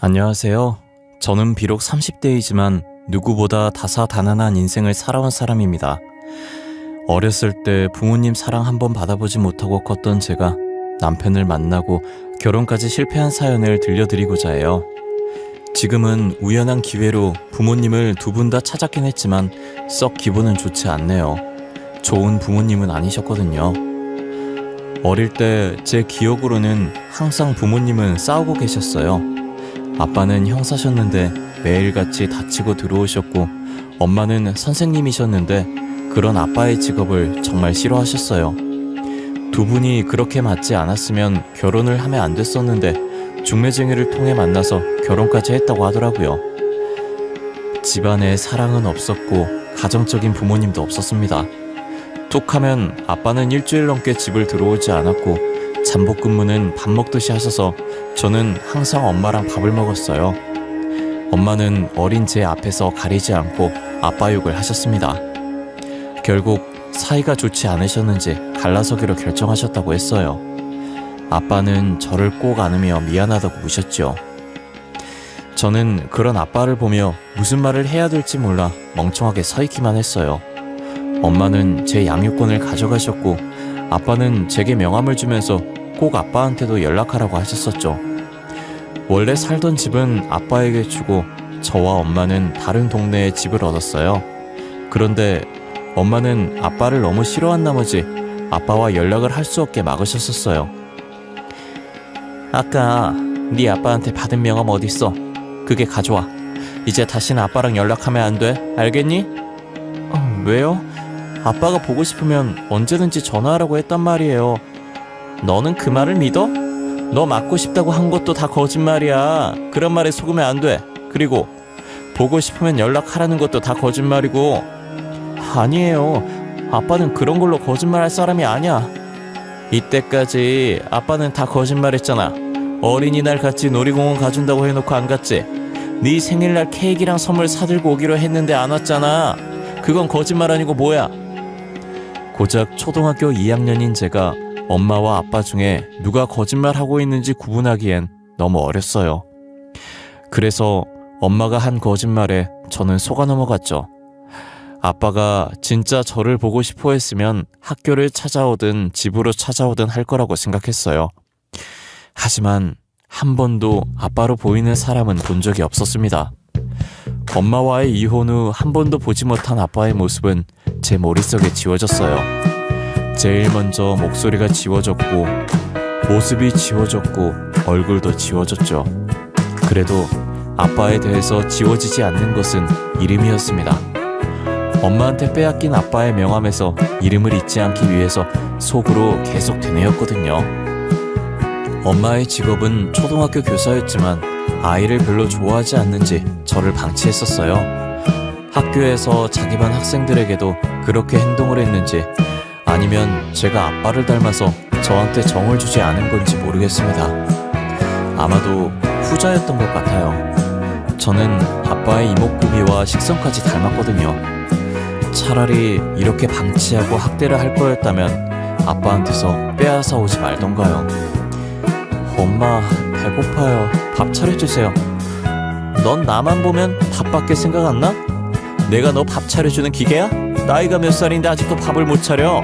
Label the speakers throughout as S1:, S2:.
S1: 안녕하세요. 저는 비록 30대이지만 누구보다 다사다난한 인생을 살아온 사람입니다. 어렸을 때 부모님 사랑 한번 받아보지 못하고 컸던 제가 남편을 만나고 결혼까지 실패한 사연을 들려드리고자 해요. 지금은 우연한 기회로 부모님을 두 분 다 찾았긴 했지만 썩 기분은 좋지 않네요. 좋은 부모님은 아니셨거든요. 어릴 때 제 기억으로는 항상 부모님은 싸우고 계셨어요. 아빠는 형사셨는데 매일같이 다치고 들어오셨고, 엄마는 선생님이셨는데 그런 아빠의 직업을 정말 싫어하셨어요. 두 분이 그렇게 맞지 않았으면 결혼을 하면 안 됐었는데 중매쟁이를 통해 만나서 결혼까지 했다고 하더라고요. 집안에 사랑은 없었고 가정적인 부모님도 없었습니다. 툭 하면 아빠는 일주일 넘게 집을 들어오지 않았고, 잠복근무는 밥 먹듯이 하셔서 저는 항상 엄마랑 밥을 먹었어요. 엄마는 어린 제 앞에서 가리지 않고 아빠 욕을 하셨습니다. 결국 사이가 좋지 않으셨는지 갈라서기로 결정하셨다고 했어요. 아빠는 저를 꼭 안으며 미안하다고 우셨죠. 저는 그런 아빠를 보며 무슨 말을 해야 될지 몰라 멍청하게 서 있기만 했어요. 엄마는 제 양육권을 가져가셨고, 아빠는 제게 명함을 주면서 꼭 아빠한테도 연락하라고 하셨었죠. 원래 살던 집은 아빠에게 주고 저와 엄마는 다른 동네에 집을 얻었어요. 그런데 엄마는 아빠를 너무 싫어한 나머지 아빠와 연락을 할 수 없게 막으셨었어요. 아까 네 아빠한테 받은 명함 어딨어? 그게 가져와. 이제 다시는 아빠랑 연락하면 안 돼. 알겠니? 왜요? 아빠가 보고 싶으면 언제든지 전화하라고 했단 말이에요. 너는 그 말을 믿어? 너 맞고 싶다고 한 것도 다 거짓말이야. 그런 말에 속으면 안 돼. 그리고 보고 싶으면 연락하라는 것도 다 거짓말이고. 아니에요. 아빠는 그런 걸로 거짓말할 사람이 아니야. 이때까지 아빠는 다 거짓말했잖아. 어린이날 같이 놀이공원 가준다고 해놓고 안 갔지. 네 생일날 케이크랑 선물 사들고 오기로 했는데 안 왔잖아. 그건 거짓말 아니고 뭐야? 고작 초등학교 2학년인 제가 엄마와 아빠 중에 누가 거짓말하고 있는지 구분하기엔 너무 어렸어요. 그래서 엄마가 한 거짓말에 저는 속아 넘어갔죠. 아빠가 진짜 저를 보고 싶어 했으면 학교를 찾아오든 집으로 찾아오든 할 거라고 생각했어요. 하지만 한 번도 아빠로 보이는 사람은 본 적이 없었습니다. 엄마와의 이혼 후 한 번도 보지 못한 아빠의 모습은 제 머릿속에 지워졌어요. 제일 먼저 목소리가 지워졌고, 모습이 지워졌고, 얼굴도 지워졌죠. 그래도 아빠에 대해서 지워지지 않는 것은 이름이었습니다. 엄마한테 빼앗긴 아빠의 명함에서 이름을 잊지 않기 위해서 속으로 계속 되뇌었거든요. 엄마의 직업은 초등학교 교사였지만 아이를 별로 좋아하지 않는지 저를 방치했었어요. 학교에서 자기 반 학생들에게도 그렇게 행동을 했는지, 아니면 제가 아빠를 닮아서 저한테 정을 주지 않은 건지 모르겠습니다. 아마도 후자였던 것 같아요. 저는 아빠의 이목구비와 식성까지 닮았거든요. 차라리 이렇게 방치하고 학대를 할 거였다면 아빠한테서 빼앗아 오지 말던가요. 엄마, 배고파요. 밥 차려주세요. 넌 나만 보면 밥밖에 생각 안 나? 내가 너 밥 차려주는 기계야? 나이가 몇 살인데 아직도 밥을 못 차려?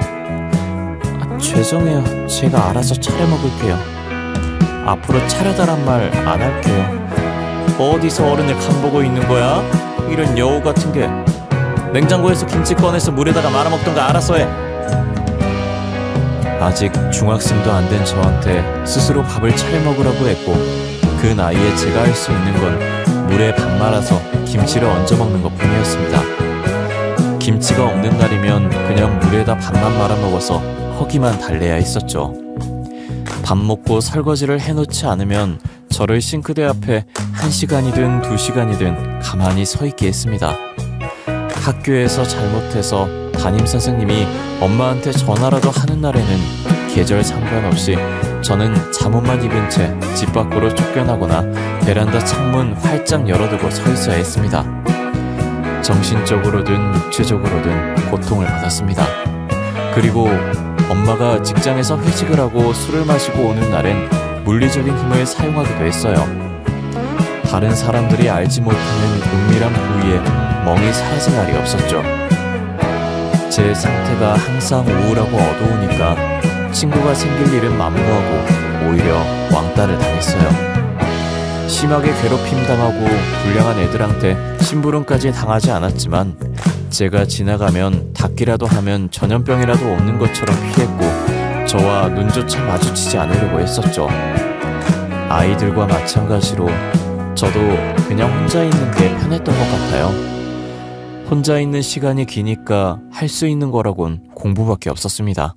S1: 죄송해요. 제가 알아서 차려 먹을게요. 앞으로 차려달란 말 안 할게요. 어디서 어른을 간보고 있는 거야? 이런 여우 같은 게. 냉장고에서 김치 꺼내서 물에다가 말아먹던가 알아서 해. 아직 중학생도 안 된 저한테 스스로 밥을 차려 먹으라고 했고, 그 나이에 제가 할 수 있는 건 물에 밥 말아서 김치를 얹어 먹는 것 뿐이었습니다. 김치가 없는 날이면 그냥 물에다 밥만 말아 먹어서 허기만 달래야 했었죠. 밥 먹고 설거지를 해놓지 않으면 저를 싱크대 앞에 1시간이든 2시간이든 가만히 서 있게 했습니다. 학교에서 잘못해서 담임선생님이 엄마한테 전화라도 하는 날에는 계절 상관없이 저는 잠옷만 입은 채 집 밖으로 쫓겨나거나 베란다 창문 활짝 열어두고 서 있어야 했습니다. 정신적으로든 육체적으로든 고통을 받았습니다. 그리고 엄마가 직장에서 회식을 하고 술을 마시고 오는 날엔 물리적인 힘을 사용하기도 했어요. 다른 사람들이 알지 못하는 은밀한 부위에 멍이 사라진 날이 없었죠. 제 상태가 항상 우울하고 어두우니까 친구가 생길 일은 만무하고 오히려 왕따를 당했어요. 심하게 괴롭힘 당하고 불량한 애들한테 심부름까지 당하지 않았지만 제가 지나가면 닦기라도 하면 전염병이라도 없는 것처럼 피했고 저와 눈조차 마주치지 않으려고 했었죠. 아이들과 마찬가지로 저도 그냥 혼자 있는 게 편했던 것 같아요. 혼자 있는 시간이 기니까 할 수 있는 거라곤 공부밖에 없었습니다.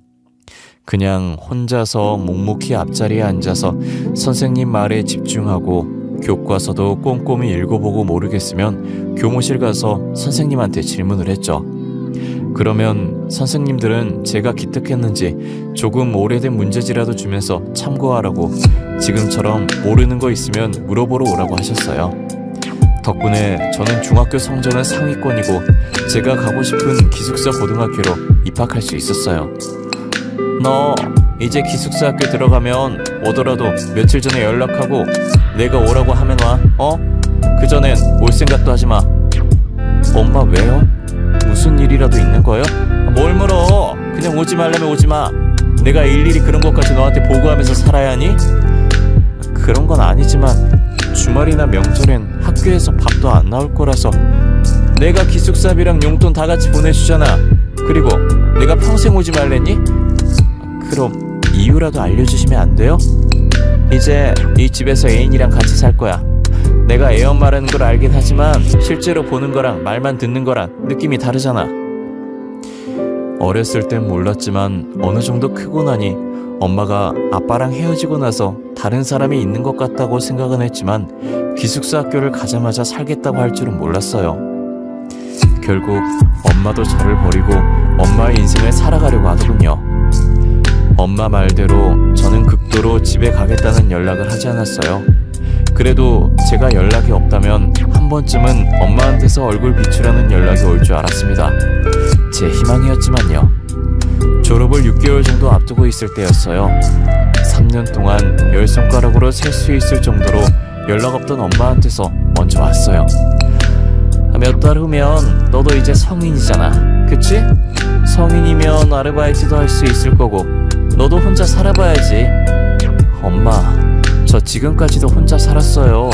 S1: 그냥 혼자서 묵묵히 앞자리에 앉아서 선생님 말에 집중하고 교과서도 꼼꼼히 읽어보고 모르겠으면 교무실 가서 선생님한테 질문을 했죠. 그러면 선생님들은 제가 기특했는지 조금 오래된 문제지라도 주면서 참고하라고 지금처럼 모르는 거 있으면 물어보러 오라고 하셨어요. 덕분에 저는 중학교 성적은 상위권이고 제가 가고 싶은 기숙사 고등학교로 입학할 수 있었어요. 너 이제 기숙사 학교 들어가면 오더라도 며칠 전에 연락하고 내가 오라고 하면 와. 그 전엔 올 생각도 하지 마. 엄마 왜요? 무슨 일이라도 있는 거요? 뭘 물어? 그냥 오지 말라면 오지 마. 내가 일일이 그런 것까지 너한테 보고하면서 살아야 하니? 그런 건 아니지만 주말이나 명절엔 학교에서 밥도 안 나올 거라서. 내가 기숙사비랑 용돈 다 같이 보내주잖아. 그리고 내가 평생 오지 말랬니? 그럼 이유라도 알려주시면 안 돼요? 이제 이 집에서 애인이랑 같이 살 거야. 내가 애엄 말하는 걸 알긴 하지만 실제로 보는 거랑 말만 듣는 거랑 느낌이 다르잖아. 어렸을 땐 몰랐지만 어느 정도 크고 나니 엄마가 아빠랑 헤어지고 나서 다른 사람이 있는 것 같다고 생각은 했지만 기숙사 학교를 가자마자 살겠다고 할 줄은 몰랐어요. 결국 엄마도 저를 버리고 엄마의 인생을 살아가려고 하더군요. 엄마 말대로 저는 극도로 집에 가겠다는 연락을 하지 않았어요. 그래도 제가 연락이 없다면 한 번쯤은 엄마한테서 얼굴 비추라는 연락이 올 줄 알았습니다. 제 희망이었지만요. 졸업을 6개월 정도 앞두고 있을 때였어요. 3년 동안 10손가락으로 셀 수 있을 정도로 연락 없던 엄마한테서 먼저 왔어요. 몇 달 후면 너도 이제 성인이잖아. 그치? 성인이면 아르바이트도 할 수 있을 거고 너도 혼자 살아봐야지. 엄마, 저 지금까지도 혼자 살았어요.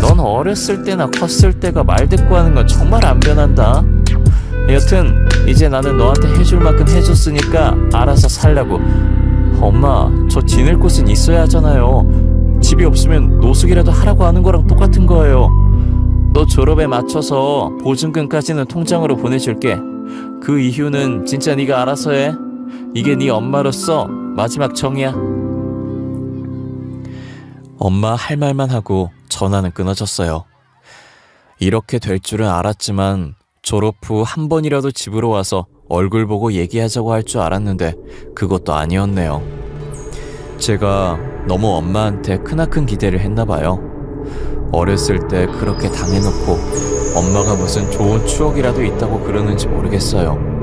S1: 넌 어렸을 때나 컸을 때가 말 대꾸 하는 건 정말 안 변한다. 여튼 이제 나는 너한테 해줄 만큼 해줬으니까 알아서 살라고. 엄마, 저 지낼 곳은 있어야 하잖아요. 집이 없으면 노숙이라도 하라고 하는 거랑 똑같은 거예요. 너 졸업에 맞춰서 보증금까지는 통장으로 보내줄게. 그 이후는 진짜 네가 알아서 해. 이게 네 엄마로서 마지막 정이야. 엄마 할 말만 하고 전화는 끊어졌어요. 이렇게 될 줄은 알았지만 졸업 후 한 번이라도 집으로 와서 얼굴 보고 얘기하자고 할 줄 알았는데 그것도 아니었네요. 제가 너무 엄마한테 크나큰 기대를 했나봐요. 어렸을 때 그렇게 당해놓고 엄마가 무슨 좋은 추억이라도 있다고 그러는지 모르겠어요.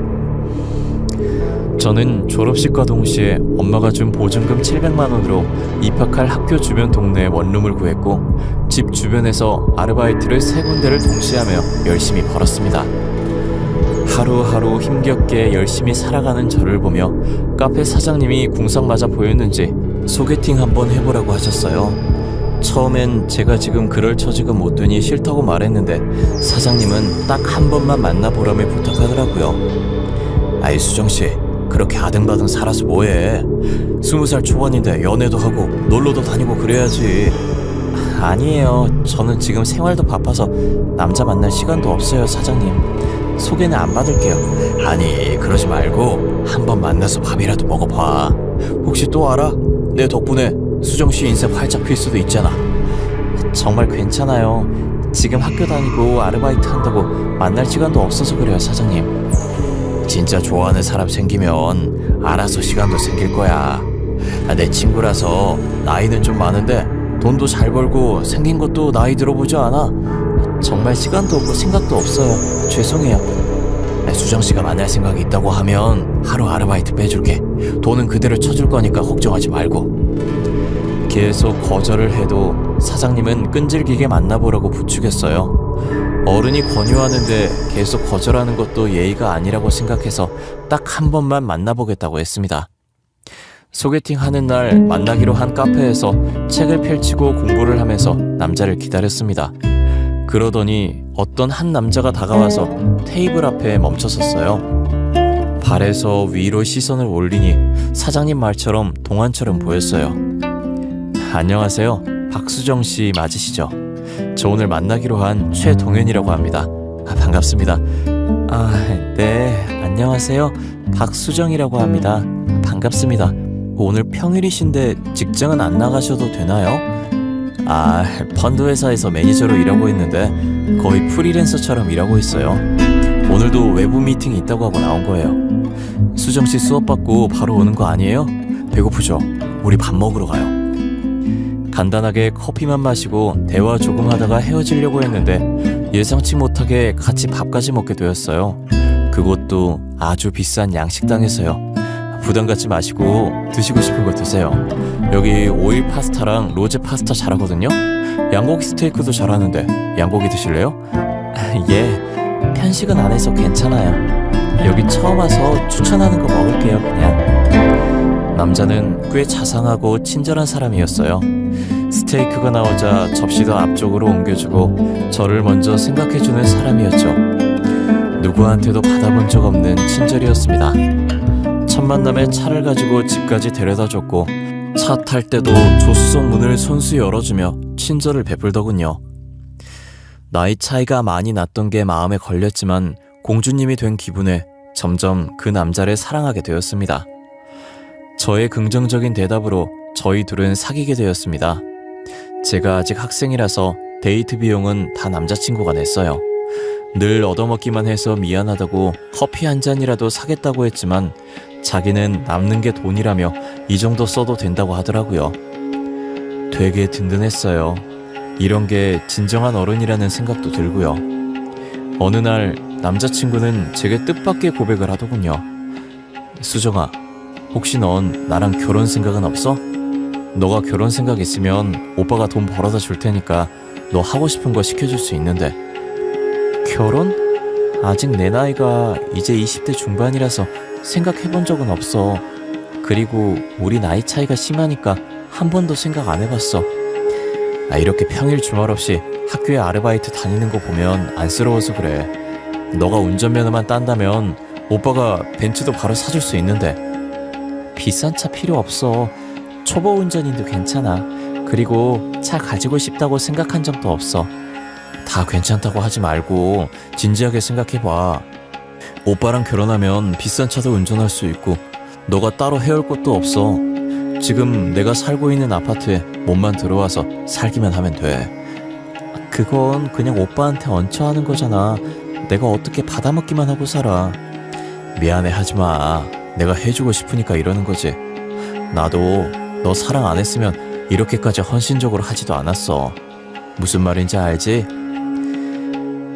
S1: 저는 졸업식과 동시에 엄마가 준 보증금 700만 원으로 입학할 학교 주변 동네에 원룸을 구했고 집 주변에서 아르바이트를 3군데를 동시에 하며 열심히 벌었습니다. 하루하루 힘겹게 열심히 살아가는 저를 보며 카페 사장님이 궁상 맞아 보였는지 소개팅 한번 해보라고 하셨어요. 처음엔 제가 지금 그럴 처지가 못 되니 싫다고 말했는데 사장님은 딱 한 번만 만나보라며 부탁하더라고요. 아이 수정씨, 그렇게 아등바등 살아서 뭐해. 20살 초반인데 연애도 하고 놀러도 다니고 그래야지. 아니에요, 저는 지금 생활도 바빠서 남자 만날 시간도 없어요. 사장님, 소개는 안 받을게요. 아니 그러지 말고 한번 만나서 밥이라도 먹어봐. 혹시 또 알아? 내 덕분에 수정씨 인생 활짝 필 수도 있잖아. 정말 괜찮아요. 지금 학교 다니고 아르바이트 한다고 만날 시간도 없어서 그래요. 사장님, 진짜 좋아하는 사람 생기면 알아서 시간도 생길 거야. 내 친구라서 나이는 좀 많은데 돈도 잘 벌고 생긴 것도 나이 들어보지 않아. 정말 시간도 없고 생각도 없어요. 죄송해요. 수정씨가 만날 생각이 있다고 하면 하루 아르바이트 빼줄게. 돈은 그대로 쳐줄 거니까 걱정하지 말고. 계속 거절을 해도 사장님은 끈질기게 만나보라고 부추겼어요. 어른이 권유하는데 계속 거절하는 것도 예의가 아니라고 생각해서 딱 한 번만 만나보겠다고 했습니다. 소개팅 하는 날 만나기로 한 카페에서 책을 펼치고 공부를 하면서 남자를 기다렸습니다. 그러더니 어떤 한 남자가 다가와서 테이블 앞에 멈춰섰어요. 발에서 위로 시선을 올리니 사장님 말처럼 동안처럼 보였어요. 안녕하세요. 박수정 씨 맞으시죠? 저 오늘 만나기로 한 최동현이라고 합니다. 반갑습니다. 네, 안녕하세요. 박수정이라고 합니다. 반갑습니다. 오늘 평일이신데 직장은 안 나가셔도 되나요? 펀드 회사에서 매니저로 일하고 있는데 거의 프리랜서처럼 일하고 있어요. 오늘도 외부 미팅이 있다고 하고 나온 거예요. 수정씨 수업 받고 바로 오는 거 아니에요? 배고프죠? 우리 밥 먹으러 가요. 간단하게 커피만 마시고 대화 조금 하다가 헤어지려고 했는데 예상치 못하게 같이 밥까지 먹게 되었어요. 그것도 아주 비싼 양식당에서요. 부담 갖지 마시고 드시고 싶은 거 드세요. 여기 오일 파스타랑 로제 파스타 잘하거든요. 양고기 스테이크도 잘하는데 양고기 드실래요? 예, 편식은 안 해서 괜찮아요. 여기 처음 와서 추천하는 거 먹을게요, 그냥. 남자는 꽤 자상하고 친절한 사람이었어요. 스테이크가 나오자 접시도 앞쪽으로 옮겨주고 저를 먼저 생각해주는 사람이었죠. 누구한테도 받아본 적 없는 친절이었습니다. 첫 만남에 차를 가지고 집까지 데려다줬고 차 탈 때도 조수석 문을 손수 열어주며 친절을 베풀더군요. 나이 차이가 많이 났던 게 마음에 걸렸지만 공주님이 된 기분에 점점 그 남자를 사랑하게 되었습니다. 저의 긍정적인 대답으로 저희 둘은 사귀게 되었습니다. 제가 아직 학생이라서 데이트 비용은 다 남자친구가 냈어요. 늘 얻어먹기만 해서 미안하다고 커피 한 잔이라도 사겠다고 했지만 자기는 남는 게 돈이라며 이 정도 써도 된다고 하더라고요. 되게 든든했어요. 이런 게 진정한 어른이라는 생각도 들고요. 어느 날 남자친구는 제게 뜻밖의 고백을 하더군요. 수정아, 혹시 넌 나랑 결혼 생각은 없어? 너가 결혼 생각 있으면 오빠가 돈 벌어다 줄 테니까 너 하고 싶은 거 시켜줄 수 있는데. 결혼? 아직 내 나이가 이제 20대 중반이라서 생각해본 적은 없어. 그리고 우리 나이 차이가 심하니까 한 번도 생각 안 해봤어. 이렇게 평일 주말 없이 학교에 아르바이트 다니는 거 보면 안쓰러워서 그래. 너가 운전면허만 딴다면 오빠가 벤츠도 바로 사줄 수 있는데. 비싼 차 필요 없어. 초보 운전인도 괜찮아. 그리고 차 가지고 싶다고 생각한 적도 없어. 다 괜찮다고 하지 말고 진지하게 생각해봐. 오빠랑 결혼하면 비싼 차도 운전할 수 있고 너가 따로 해올 것도 없어. 지금 내가 살고 있는 아파트에 몸만 들어와서 살기만 하면 돼. 그건 그냥 오빠한테 얹혀 하는 거잖아. 내가 어떻게 받아먹기만 하고 살아. 미안해 하지마. 내가 해주고 싶으니까 이러는 거지. 나도 너 사랑 안 했으면 이렇게까지 헌신적으로 하지도 않았어. 무슨 말인지 알지?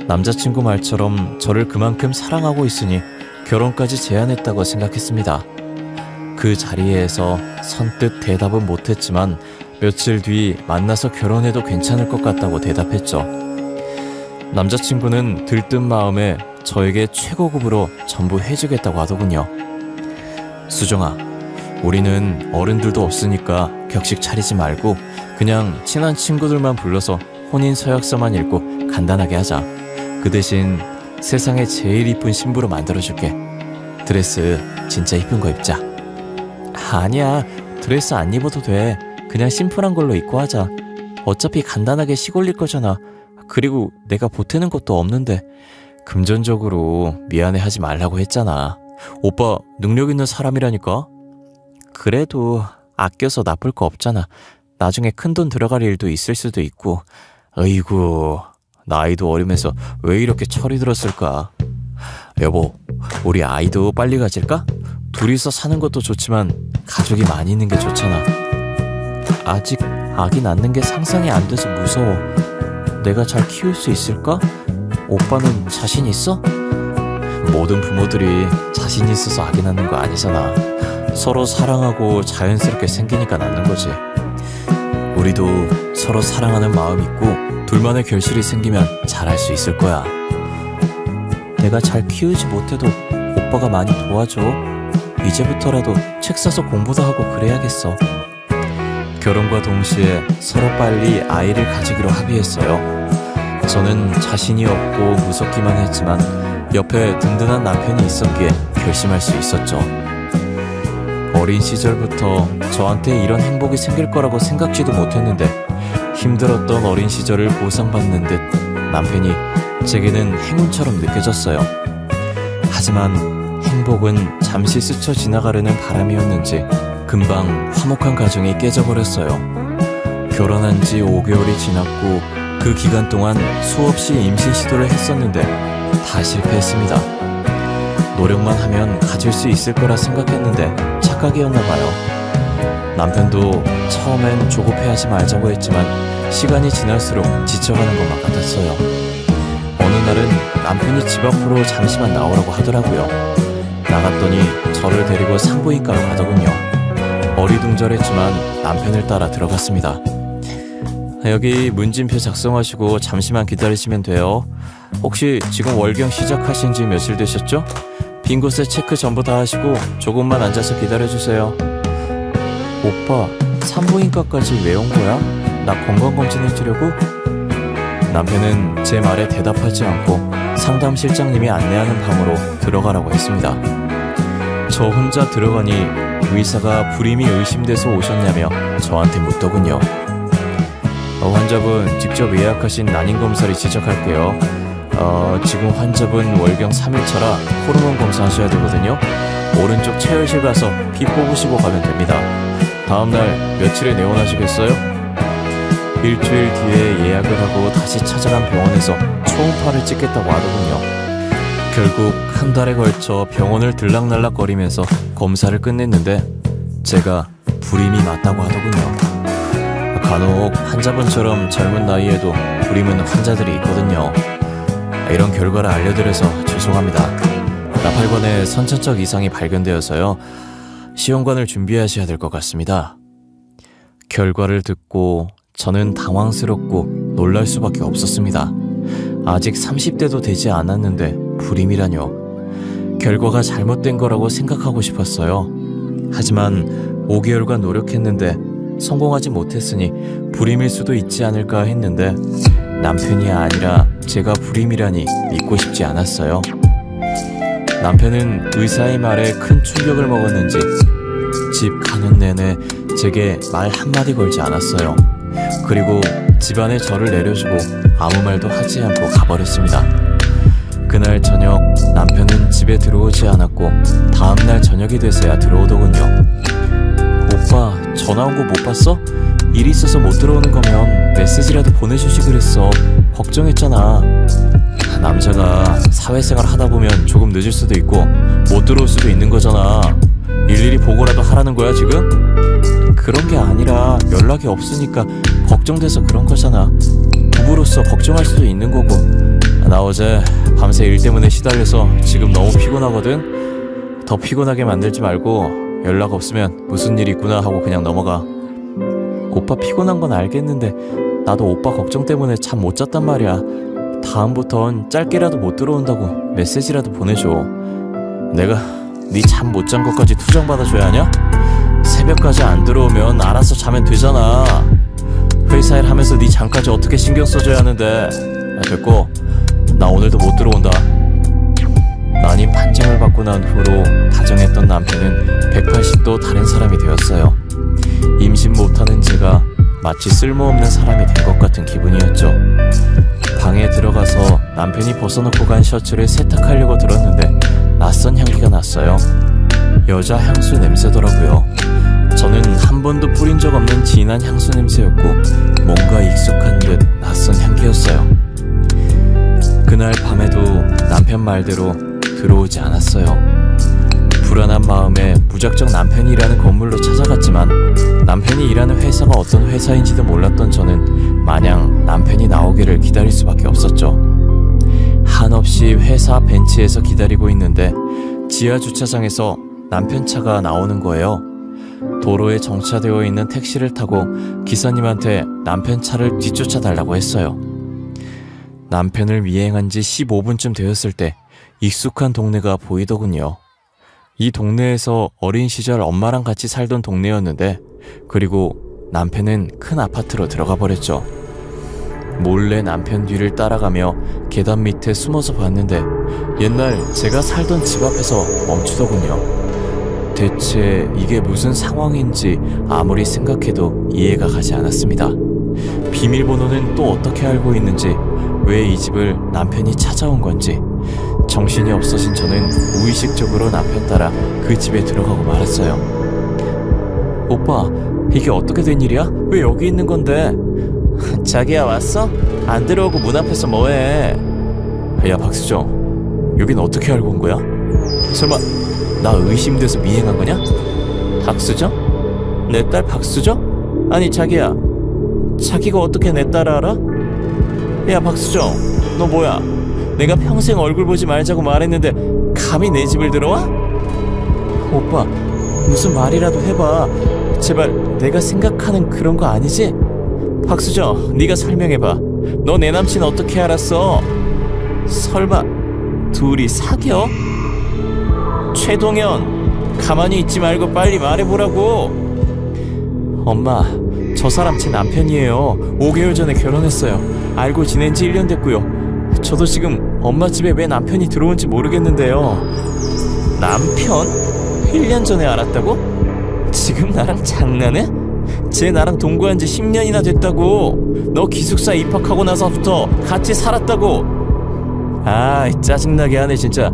S1: 남자친구 말처럼 저를 그만큼 사랑하고 있으니 결혼까지 제안했다고 생각했습니다. 그 자리에서 선뜻 대답은 못했지만 며칠 뒤 만나서 결혼해도 괜찮을 것 같다고 대답했죠. 남자친구는 들뜬 마음에 저에게 최고급으로 전부 해주겠다고 하더군요. 수정아, 우리는 어른들도 없으니까 격식 차리지 말고 그냥 친한 친구들만 불러서 혼인 서약서만 읽고 간단하게 하자. 그 대신 세상에 제일 이쁜 신부로 만들어줄게. 드레스 진짜 이쁜 거 입자. 아니야, 드레스 안 입어도 돼. 그냥 심플한 걸로 입고 하자. 어차피 간단하게 시골릴 거잖아. 그리고 내가 보태는 것도 없는데. 금전적으로 미안해하지 말라고 했잖아. 오빠 능력 있는 사람이라니까. 그래도 아껴서 나쁠 거 없잖아. 나중에 큰돈 들어갈 일도 있을 수도 있고. 어이구, 나이도 어리면서 왜 이렇게 철이 들었을까. 여보, 우리 아이도 빨리 가질까? 둘이서 사는 것도 좋지만 가족이 많이 있는 게 좋잖아. 아직 아기 낳는 게 상상이 안 돼서 무서워. 내가 잘 키울 수 있을까? 오빠는 자신 있어? 모든 부모들이 자신 있어서 아기 낳는 거 아니잖아. 서로 사랑하고 자연스럽게 생기니까 낳는 거지. 우리도 서로 사랑하는 마음 있고 둘만의 결실이 생기면 잘할 수 있을 거야. 내가 잘 키우지 못해도 오빠가 많이 도와줘. 이제부터라도 책 사서 공부도 하고 그래야겠어. 결혼과 동시에 서로 빨리 아이를 가지기로 합의했어요. 저는 자신이 없고 무섭기만 했지만 옆에 든든한 남편이 있었기에 결심할 수 있었죠. 어린 시절부터 저한테 이런 행복이 생길 거라고 생각지도 못했는데 힘들었던 어린 시절을 보상받는 듯 남편이 제게는 행운처럼 느껴졌어요. 하지만 행복은 잠시 스쳐 지나가려는 바람이었는지 금방 화목한 가정이 깨져버렸어요. 결혼한 지 5개월이 지났고 그 기간 동안 수없이 임신 시도를 했었는데 다 실패했습니다. 노력만 하면 가질 수 있을 거라 생각했는데 착각이었나 봐요. 남편도 처음엔 조급해하지 말자고 했지만 시간이 지날수록 지쳐가는 것만 같았어요. 어느 날은 남편이 집 앞으로 잠시만 나오라고 하더라고요. 나갔더니 저를 데리고 산부인과로 가더군요. 어리둥절했지만 남편을 따라 들어갔습니다. 여기 문진표 작성하시고 잠시만 기다리시면 돼요. 혹시 지금 월경 시작하신 지 며칠 되셨죠? 빈 곳에 체크 전부 다 하시고 조금만 앉아서 기다려주세요. 오빠, 산부인과까지 왜 온 거야? 나 건강검진 해주려고? 남편은 제 말에 대답하지 않고 상담실장님이 안내하는 방으로 들어가라고 했습니다. 저 혼자 들어가니 의사가 불임이 의심돼서 오셨냐며 저한테 묻더군요. 환자분 직접 예약하신 난임검사를 지적할게요. 지금 환자분 월경 3일차라 호르몬 검사하셔야 되거든요. 오른쪽 체열실 가서 피 뽑으시고 가면 됩니다. 다음날 며칠에 내원하시겠어요? 일주일 뒤에 예약을 하고 다시 찾아간 병원에서 초음파를 찍겠다고 하더군요. 결국 한 달에 걸쳐 병원을 들락날락거리면서 검사를 끝냈는데 제가 불임이 맞다고 하더군요. 간혹 환자분처럼 젊은 나이에도 불임은 환자들이 있거든요. 이런 결과를 알려드려서 죄송합니다. 나팔관에 선천적 이상이 발견되어서요. 시험관을 준비하셔야 될 것 같습니다. 결과를 듣고 저는 당황스럽고 놀랄 수밖에 없었습니다. 아직 30대도 되지 않았는데 불임이라뇨. 결과가 잘못된 거라고 생각하고 싶었어요. 하지만 5개월간 노력했는데 성공하지 못했으니 불임일 수도 있지 않을까 했는데 남편이 아니라 제가 불임이라니 믿고 싶지 않았어요. 남편은 의사의 말에 큰 충격을 먹었는지 집 가는 내내 제게 말 한마디 걸지 않았어요. 그리고 집안에 저를 내려주고 아무 말도 하지 않고 가버렸습니다. 그날 저녁 남편은 집에 들어오지 않았고 다음날 저녁이 돼서야 들어오더군요. 오빠 전화 온 거 못 봤어? 일 있어서 못 들어오는 거면 메시지라도 보내주시 그랬어. 걱정했잖아. 남자가 사회생활 하다 보면 조금 늦을 수도 있고 못 들어올 수도 있는 거잖아. 일일이 보고라도 하라는 거야 지금? 그런 게 아니라 연락이 없으니까 걱정돼서 그런 거잖아. 부부로서 걱정할 수도 있는 거고. 나 어제 밤새 일 때문에 시달려서 지금 너무 피곤하거든. 더 피곤하게 만들지 말고 연락 없으면 무슨 일 있구나 하고 그냥 넘어가. 오빠 피곤한 건 알겠는데 나도 오빠 걱정 때문에 잠 못 잤단 말이야. 다음부턴 짧게라도 못 들어온다고 메시지라도 보내줘. 내가 네 잠 못 잔 것까지 투정받아줘야 하냐? 새벽까지 안 들어오면 알아서 자면 되잖아. 회사 일 하면서 네 잠까지 어떻게 신경 써줘야 하는데. 됐고 나 오늘도 못 들어온다. 난임 판정을 받고 난 후로 다정했던 남편은 180도 다른 사람이 되었어요. 임신 못하는 제가 마치 쓸모없는 사람이 된 것 같은 기분이었죠. 방에 들어가서 남편이 벗어놓고 간 셔츠를 세탁하려고 들었는데 낯선 향기가 났어요. 여자 향수 냄새더라고요. 저는 한 번도 뿌린 적 없는 진한 향수 냄새였고 뭔가 익숙한 듯 낯선 향기였어요. 그날 밤에도 남편 말대로 들어오지 않았어요. 불안한 마음에 무작정 남편이 일하는 건물로 찾아갔지만 남편이 일하는 회사가 어떤 회사인지도 몰랐던 저는 마냥 남편이 나오기를 기다릴 수밖에 없었죠. 한없이 회사 벤치에서 기다리고 있는데 지하 주차장에서 남편 차가 나오는 거예요. 도로에 정차되어 있는 택시를 타고 기사님한테 남편 차를 뒤쫓아 달라고 했어요. 남편을 미행한 지 15분쯤 되었을 때 익숙한 동네가 보이더군요. 이 동네에서 어린 시절 엄마랑 같이 살던 동네였는데, 그리고 남편은 큰 아파트로 들어가 버렸죠. 몰래 남편 뒤를 따라가며 계단 밑에 숨어서 봤는데 옛날 제가 살던 집 앞에서 멈추더군요. 대체 이게 무슨 상황인지 아무리 생각해도 이해가 가지 않았습니다. 비밀번호는 또 어떻게 알고 있는지, 왜 이 집을 남편이 찾아온 건지. 정신이 없어진 저는 무의식적으로 남편 따라 그 집에 들어가고 말았어요. 오빠, 이게 어떻게 된 일이야? 왜 여기 있는 건데? 자기야, 왔어? 안 들어오고 문 앞에서 뭐해? 야, 박수정, 여긴 어떻게 알고 온 거야? 설마 나 의심돼서 미행한 거냐? 박수정? 내 딸 박수정? 아니 자기야, 자기가 어떻게 내 딸을 알아? 야 박수정, 너 뭐야? 내가 평생 얼굴 보지 말자고 말했는데 감히 내 집을 들어와? 오빠, 무슨 말이라도 해봐. 제발, 내가 생각하는 그런 거 아니지? 박수정, 네가 설명해봐. 너 내 남친 어떻게 알았어? 설마 둘이 사겨? 최동현, 가만히 있지 말고 빨리 말해보라고. 엄마, 저 사람 제 남편이에요. 5개월 전에 결혼했어요. 알고 지낸 지 1년 됐고요. 저도 지금 엄마 집에 왜 남편이 들어온지 모르겠는데요. 남편? 1년 전에 알았다고? 지금 나랑 장난해? 쟤 나랑 동거한 지 10년이나 됐다고. 너 기숙사 입학하고 나서부터 같이 살았다고. 아, 짜증나게 하네 진짜.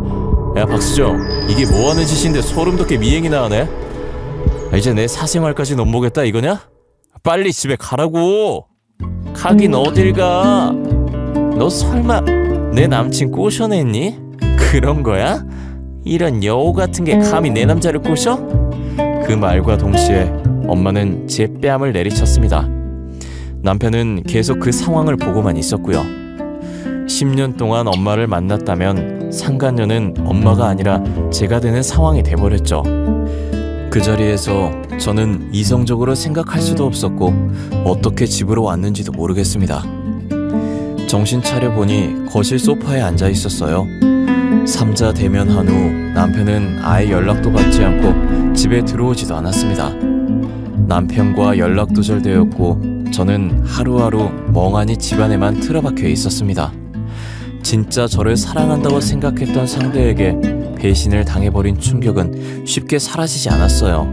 S1: 야 박수정, 이게 뭐하는 짓인데 소름 돋게 미행이 나오네. 이제 내 사생활까지 넘보겠다 이거냐? 빨리 집에 가라고. 가긴 어딜 가. 너 설마 내 남친 꼬셔냈니? 그런 거야? 이런 여우 같은 게 감히 내 남자를 꼬셔? 그 말과 동시에 엄마는 제 뺨을 내리쳤습니다. 남편은 계속 그 상황을 보고만 있었고요. 10년 동안 엄마를 만났다면 상간녀는 엄마가 아니라 제가 되는 상황이 돼버렸죠. 그 자리에서 저는 이성적으로 생각할 수도 없었고 어떻게 집으로 왔는지도 모르겠습니다. 정신 차려보니 거실 소파에 앉아 있었어요. 삼자 대면한 후 남편은 아예 연락도 받지 않고 집에 들어오지도 않았습니다. 남편과 연락두절되었고 저는 하루하루 멍하니 집안에만 틀어박혀 있었습니다. 진짜 저를 사랑한다고 생각했던 상대에게 배신을 당해버린 충격은 쉽게 사라지지 않았어요.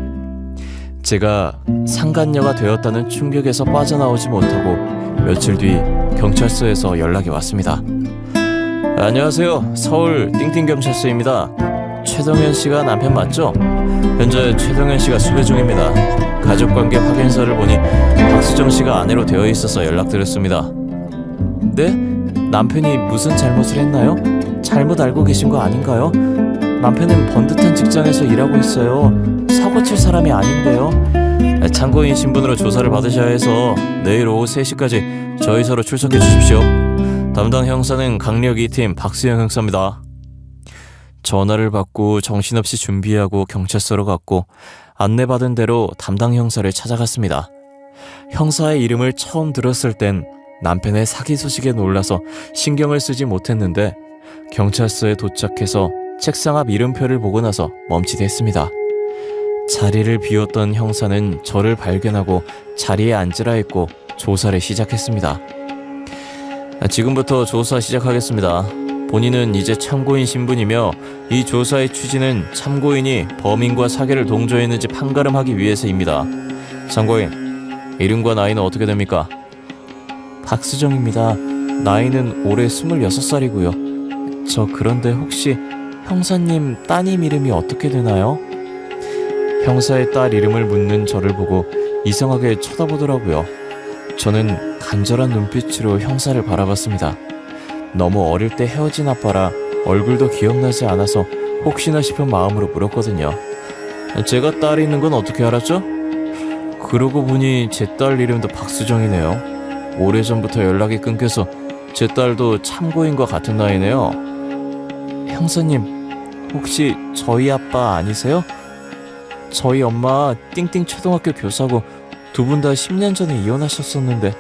S1: 제가 상간녀가 되었다는 충격에서 빠져나오지 못하고 며칠 뒤 경찰서에서 연락이 왔습니다. 안녕하세요, 서울 띵띵경찰서입니다. 최동현 씨가 남편 맞죠? 현재 최동현 씨가 수배 중입니다. 가족관계 확인서를 보니 박수정 씨가 아내로 되어 있어서 연락드렸습니다. 네? 남편이 무슨 잘못을 했나요? 잘못 알고 계신 거 아닌가요? 남편은 번듯한 직장에서 일하고 있어요. 사고칠 사람이 아닌데요. 참고인 신분으로 조사를 받으셔야 해서 내일 오후 3시까지 저희서로 출석해 주십시오. 담당 형사는 강력 2팀 박수영 형사입니다. 전화를 받고 정신없이 준비하고 경찰서로 갔고 안내받은 대로 담당 형사를 찾아갔습니다. 형사의 이름을 처음 들었을 땐 남편의 사기 소식에 놀라서 신경을 쓰지 못했는데 경찰서에 도착해서 책상 앞 이름표를 보고 나서 멈칫했습니다. 자리를 비웠던 형사는 저를 발견하고 자리에 앉으라 했고 조사를 시작했습니다. 지금부터 조사 시작하겠습니다. 본인은 이제 참고인 신분이며 이 조사의 취지는 참고인이 범인과 사기를 동조했는지 판가름하기 위해서입니다. 참고인, 이름과 나이는 어떻게 됩니까? 박수정입니다. 나이는 올해 26살이고요. 저 그런데 혹시 형사님 따님 이름이 어떻게 되나요? 형사의 딸 이름을 묻는 저를 보고 이상하게 쳐다보더라고요. 저는 간절한 눈빛으로 형사를 바라봤습니다. 너무 어릴 때 헤어진 아빠라 얼굴도 기억나지 않아서 혹시나 싶은 마음으로 물었거든요. 제가 딸이 있는 건 어떻게 알았죠? 그러고 보니 제 딸 이름도 박수정이네요. 오래전부터 연락이 끊겨서 제 딸도 참고인과 같은 나이네요. 형사님, 혹시 저희 아빠 아니세요? 저희 엄마 띵띵 초등학교 교사고 두 분 다 10년 전에 이혼하셨었는데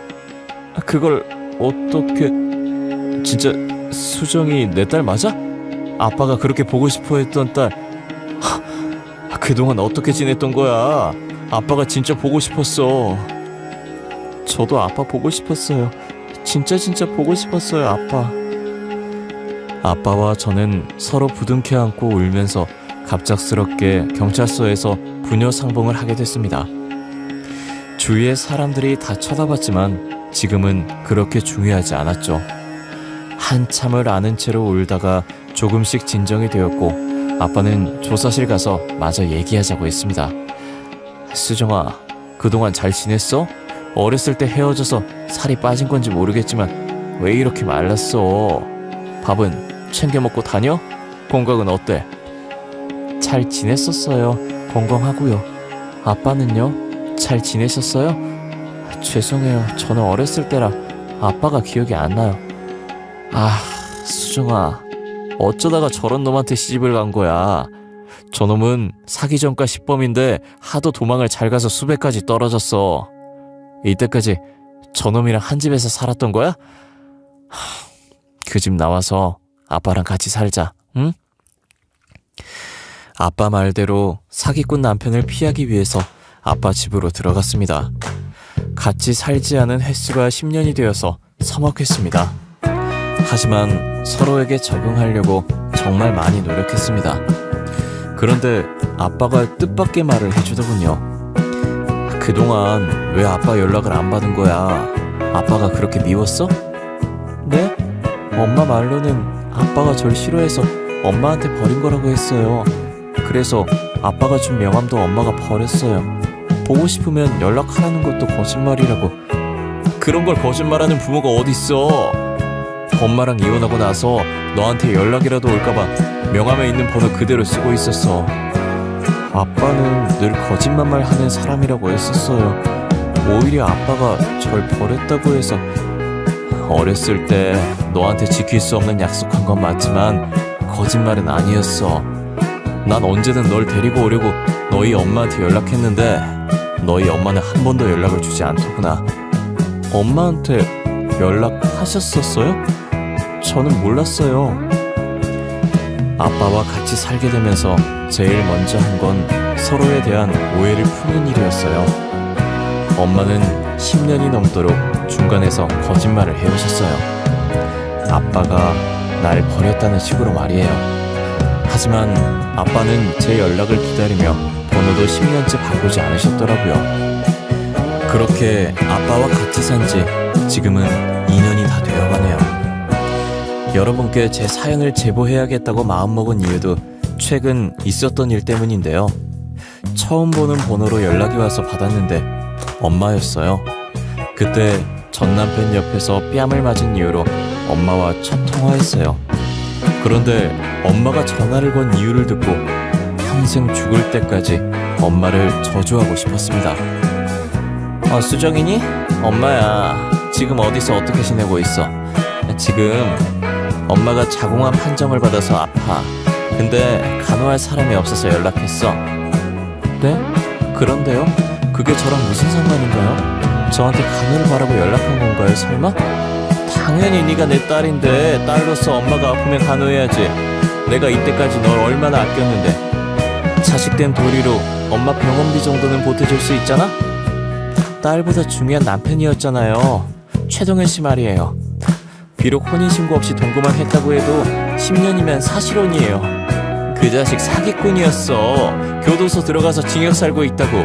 S1: 그걸 어떻게... 진짜 수정이 내 딸 맞아? 아빠가 그렇게 보고 싶어 했던 딸. 그동안 어떻게 지냈던 거야? 아빠가 진짜 보고 싶었어. 저도 아빠 보고 싶었어요. 진짜 보고 싶었어요, 아빠. 아빠와 저는 서로 부둥켜 안고 울면서 갑작스럽게 경찰서에서 부녀 상봉을 하게 됐습니다. 주위의 사람들이 다 쳐다봤지만 지금은 그렇게 중요하지 않았죠. 한참을 아는 채로 울다가 조금씩 진정이 되었고 아빠는 조사실 가서 마저 얘기하자고 했습니다. 수정아, 그동안 잘 지냈어? 어렸을 때 헤어져서 살이 빠진 건지 모르겠지만 왜 이렇게 말랐어? 밥은 챙겨 먹고 다녀? 건강은 어때? 잘 지냈었어요. 건강하고요. 아빠는요? 잘 지내셨어요? 죄송해요. 저는 어렸을 때라 아빠가 기억이 안 나요. 아, 수정아, 어쩌다가 저런 놈한테 시집을 간 거야. 저놈은 사기 전과 10범인데 하도 도망을 잘 가서 수배까지 떨어졌어. 이때까지 저놈이랑 한 집에서 살았던 거야? 그 집 나와서 아빠랑 같이 살자, 응? 아빠 말대로 사기꾼 남편을 피하기 위해서 아빠 집으로 들어갔습니다. 같이 살지 않은 횟수가 10년이 되어서 서먹했습니다. 하지만 서로에게 적응하려고 정말 많이 노력했습니다. 그런데 아빠가 뜻밖의 말을 해주더군요. 그동안 왜 아빠 연락을 안 받은 거야? 아빠가 그렇게 미웠어? 네? 엄마 말로는 아빠가 절 싫어해서 엄마한테 버린 거라고 했어요. 그래서 아빠가 준 명함도 엄마가 버렸어요. 보고 싶으면 연락하라는 것도 거짓말이라고. 그런 걸 거짓말하는 부모가 어딨어? 엄마랑 이혼하고 나서 너한테 연락이라도 올까봐 명함에 있는 번호 그대로 쓰고 있었어. 아빠는 늘 거짓말만 하는 사람이라고 했었어요. 오히려 아빠가 절 버렸다고 해서. 어렸을 때 너한테 지킬 수 없는 약속한 건 맞지만 거짓말은 아니었어. 난 언제든 널 데리고 오려고 너희 엄마한테 연락했는데 너희 엄마는 한 번도 연락을 주지 않더구나. 엄마한테 연락하셨었어요? 저는 몰랐어요. 아빠와 같이 살게 되면서 제일 먼저 한 건 서로에 대한 오해를 푸는 일이었어요. 엄마는 10년이 넘도록 중간에서 거짓말을 해오셨어요. 아빠가 날 버렸다는 식으로 말이에요. 하지만 아빠는 제 연락을 기다리며 번호도 10년째 바꾸지 않으셨더라고요. 그렇게 아빠와 같이 산 지 지금은 2년이 다 되어가네요. 여러분께 제 사연을 제보해야겠다고 마음먹은 이유도 최근 있었던 일 때문인데요. 처음 보는 번호로 연락이 와서 받았는데 엄마였어요. 그때 전 남편 옆에서 뺨을 맞은 이유로 엄마와 첫 통화했어요. 그런데 엄마가 전화를 건 이유를 듣고 평생 죽을 때까지 엄마를 저주하고 싶었습니다. 수정이니? 엄마야, 지금 어디서 어떻게 지내고 있어? 지금 엄마가 자궁암 판정을 받아서 아파. 근데 간호할 사람이 없어서 연락했어. 네? 그런데요? 그게 저랑 무슨 상관인가요? 저한테 간호를 바라고 연락한 건가요, 설마? 당연히 네가 내 딸인데 딸로서 엄마가 아프면 간호해야지. 내가 이때까지 널 얼마나 아꼈는데. 자식된 도리로 엄마 병원비 정도는 보태줄 수 있잖아? 딸보다 중요한 남편이었잖아요. 최동현 씨 말이에요. 비록 혼인신고 없이 동거만 했다고 해도 10년이면 사실혼이에요. 그 자식 사기꾼이었어. 교도소 들어가서 징역 살고 있다고.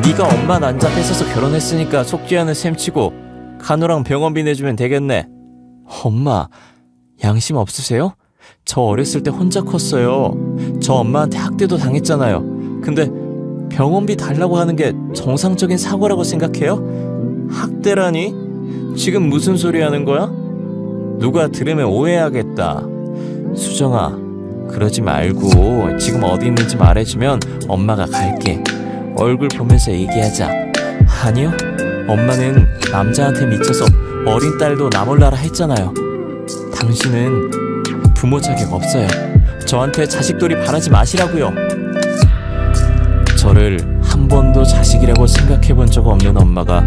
S1: 네가 엄마 난자 뺏어서 결혼했으니까 속죄하는 셈치고 간호랑 병원비 내주면 되겠네. 엄마, 양심 없으세요? 저 어렸을 때 혼자 컸어요. 저 엄마한테 학대도 당했잖아요. 근데 병원비 달라고 하는 게 정상적인 사고라고 생각해요? 학대라니? 지금 무슨 소리 하는 거야? 누가 들으면 오해하겠다. 수정아, 그러지 말고 지금 어디 있는지 말해주면 엄마가 갈게. 얼굴 보면서 얘기하자. 아니요, 엄마는 남자한테 미쳐서 어린 딸도 나 몰라라 했잖아요. 당신은 부모 자격 없어요. 저한테 자식돌이 바라지 마시라고요. 저를 한 번도 자식이라고 생각해 본 적 없는 엄마가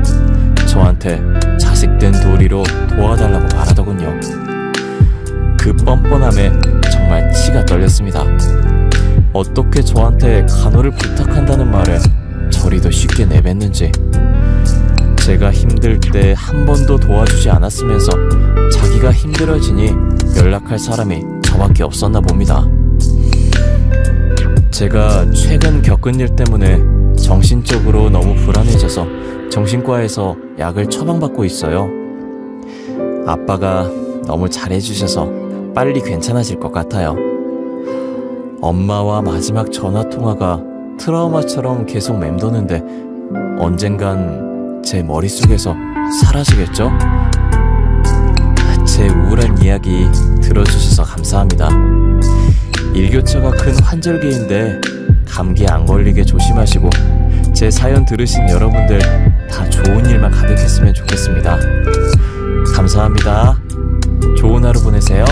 S1: 저한테 자식된 도리로 도와달라고 말하더군요. 그 뻔뻔함에 정말 치가 떨렸습니다. 어떻게 저한테 간호를 부탁한다는 말에 저리도 쉽게 내뱉는지. 제가 힘들 때 한 번도 도와주지 않았으면서 자기가 힘들어지니 연락할 사람이 저밖에 없었나 봅니다. 제가 최근 겪은 일 때문에 정신적으로 너무 불안해져서 정신과에서 약을 처방받고 있어요. 아빠가 너무 잘해주셔서 빨리 괜찮아질 것 같아요. 엄마와 마지막 전화통화가 트라우마처럼 계속 맴도는데 언젠간 제 머릿속에서 사라지겠죠? 제 우울한 이야기 들어주셔서 감사합니다. 일교차가 큰 환절기인데 감기 안 걸리게 조심하시고 제 사연 들으신 여러분들 다 좋은 일만 가득했으면 좋겠습니다. 감사합니다. 좋은 하루 보내세요.